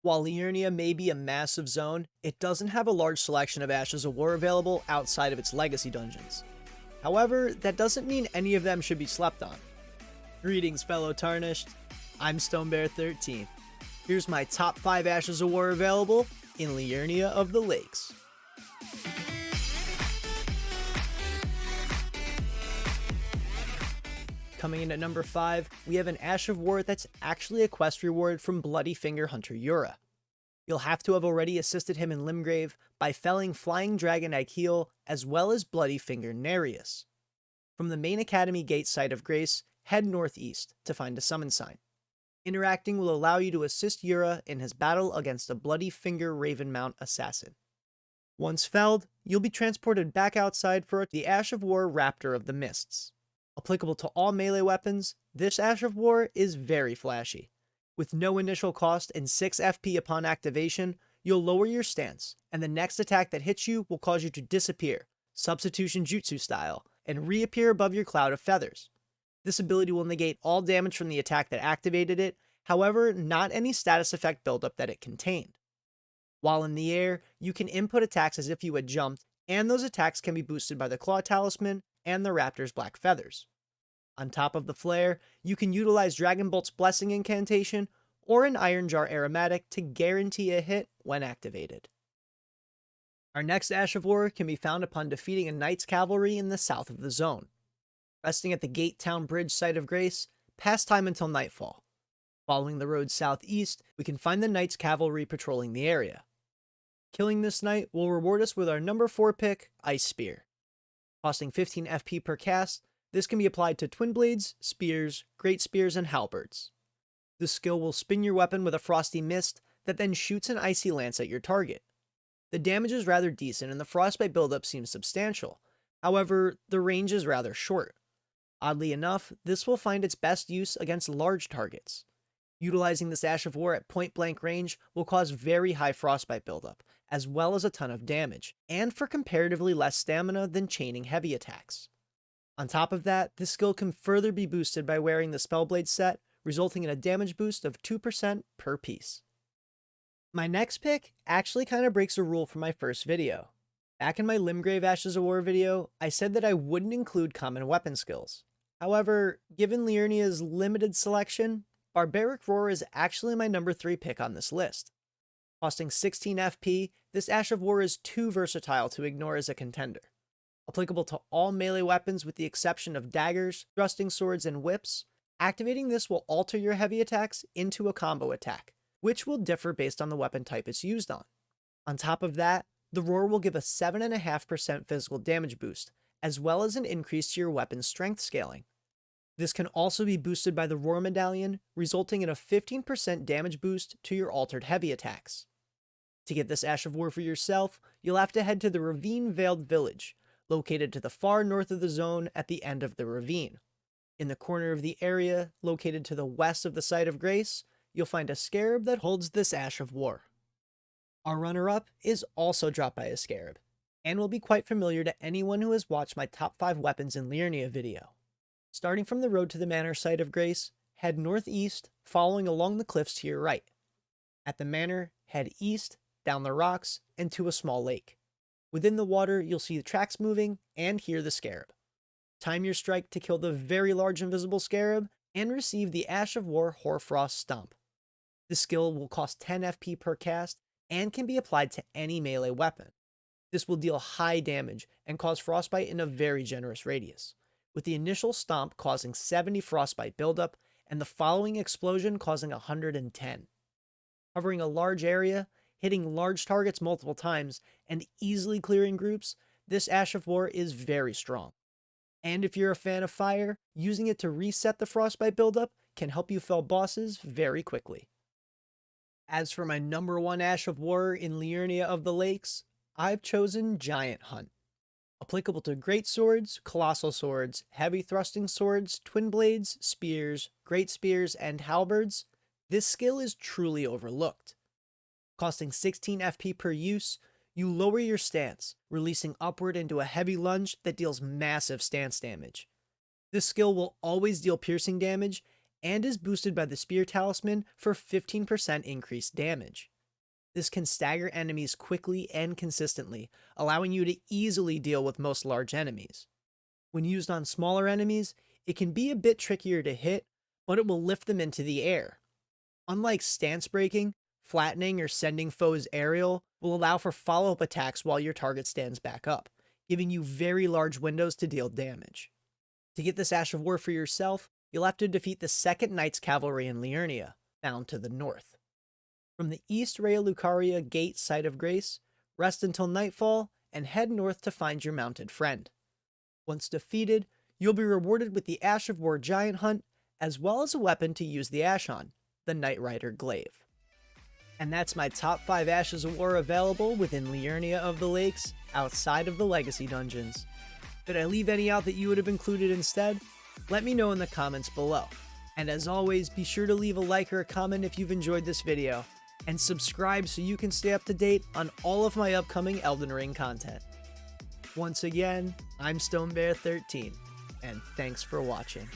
While Liurnia may be a massive zone, it doesn't have a large selection of Ashes of War available outside of its legacy dungeons. However, that doesn't mean any of them should be slept on. Greetings, fellow Tarnished. I'm StoneBear13. Here's my top 5 Ashes of War available in Liurnia of the Lakes. Coming in at number 5, we have an Ash of War that's actually a quest reward from Bloody Finger Hunter Yura. You'll have to have already assisted him in Limgrave by felling Flying Dragon Aikeel as well as Bloody Finger Nereus. From the main Academy Gate site of Grace, head northeast to find a summon sign. Interacting will allow you to assist Yura in his battle against a Bloody Finger Ravenmount assassin. Once felled, you'll be transported back outside for the Ash of War Raptor of the Mists. Applicable to all melee weapons, this Ash of War is very flashy. With no initial cost and 6 FP upon activation, you'll lower your stance, and the next attack that hits you will cause you to disappear, substitution jutsu style, and reappear above your cloud of feathers. This ability will negate all damage from the attack that activated it, however, not any status effect buildup that it contained. While in the air, you can input attacks as if you had jumped, and those attacks can be boosted by the Claw Talisman and the Raptor's Black Feathers. On top of the flare, you can utilize Dragon Bolt's Blessing incantation or an Iron Jar aromatic to guarantee a hit when activated. Our next Ash of War can be found upon defeating a Knight's Cavalry in the south of the zone. Resting at the Gate Town Bridge site of Grace, pass time until nightfall. Following the road southeast, we can find the Knight's Cavalry patrolling the area. Killing this knight will reward us with our number 4 pick, Ice Spear. Costing 15 FP per cast, this can be applied to Twin Blades, Spears, Great Spears, and Halberds. This skill will spin your weapon with a frosty mist that then shoots an icy lance at your target. The damage is rather decent and the frostbite buildup seems substantial, however, the range is rather short. Oddly enough, this will find its best use against large targets. Utilizing this Ash of War at point blank range will cause very high frostbite buildup, as well as a ton of damage, and for comparatively less stamina than chaining heavy attacks. On top of that, this skill can further be boosted by wearing the Spellblade set, resulting in a damage boost of 2% per piece. My next pick actually kind of breaks a rule from my first video. Back in my Limgrave Ashes of War video, I said that I wouldn't include common weapon skills. However, given Liurnia's limited selection, Barbaric Roar is actually my number 3 pick on this list. Costing 16 FP, this Ash of War is too versatile to ignore as a contender. Applicable to all melee weapons with the exception of daggers, thrusting swords, and whips, activating this will alter your heavy attacks into a combo attack, which will differ based on the weapon type it's used on. On top of that, the Roar will give a 7.5% physical damage boost, as well as an increase to your weapon's strength scaling. This can also be boosted by the Roar Medallion, resulting in a 15% damage boost to your altered heavy attacks. To get this Ash of War for yourself, you'll have to head to the Ravine Veiled Village, located to the far north of the zone at the end of the ravine. In the corner of the area, located to the west of the site of Grace, you'll find a scarab that holds this Ash of War. Our runner-up is also dropped by a scarab, and will be quite familiar to anyone who has watched my top 5 weapons in Liurnia video. Starting from the road to the manor site of Grace, head northeast, following along the cliffs to your right. At the manor, head east, down the rocks, and to a small lake. Within the water, you'll see the tracks moving and hear the scarab. Time your strike to kill the very large invisible scarab and receive the Ash of War Hoarfrost Stump. This skill will cost 10 FP per cast and can be applied to any melee weapon. This will deal high damage and cause frostbite in a very generous radius, with the initial stomp causing 70 frostbite buildup and the following explosion causing 110. Covering a large area, hitting large targets multiple times, and easily clearing groups, this Ash of War is very strong. And if you're a fan of fire, using it to reset the frostbite buildup can help you fell bosses very quickly. As for my number 1 Ash of War in Liurnia of the Lakes, I've chosen Giant Hunt. Applicable to great swords, colossal swords, heavy thrusting swords, twin blades, spears, great spears, and halberds, this skill is truly overlooked. Costing 16 FP per use, you lower your stance, releasing upward into a heavy lunge that deals massive stance damage. This skill will always deal piercing damage, and is boosted by the Spear Talisman for 15% increased damage. This can stagger enemies quickly and consistently, allowing you to easily deal with most large enemies. When used on smaller enemies, it can be a bit trickier to hit, but it will lift them into the air. Unlike stance breaking, flattening or sending foes aerial will allow for follow-up attacks while your target stands back up, giving you very large windows to deal damage. To get this Ash of War for yourself, you'll have to defeat the 2nd Knights Cavalry in Liurnia, found to the north. From the East Rea Lucaria Gate Site of Grace, rest until nightfall and head north to find your mounted friend. Once defeated, you'll be rewarded with the Ash of War Giant Hunt, as well as a weapon to use the Ash on, the Knight Rider Glaive. And that's my top 5 Ashes of War available within Liurnia of the Lakes, outside of the Legacy Dungeons. Did I leave any out that you would have included instead? Let me know in the comments below. And as always, be sure to leave a like or a comment if you've enjoyed this video, and subscribe so you can stay up to date on all of my upcoming Elden Ring content. Once again, I'm StoneBear13, and thanks for watching.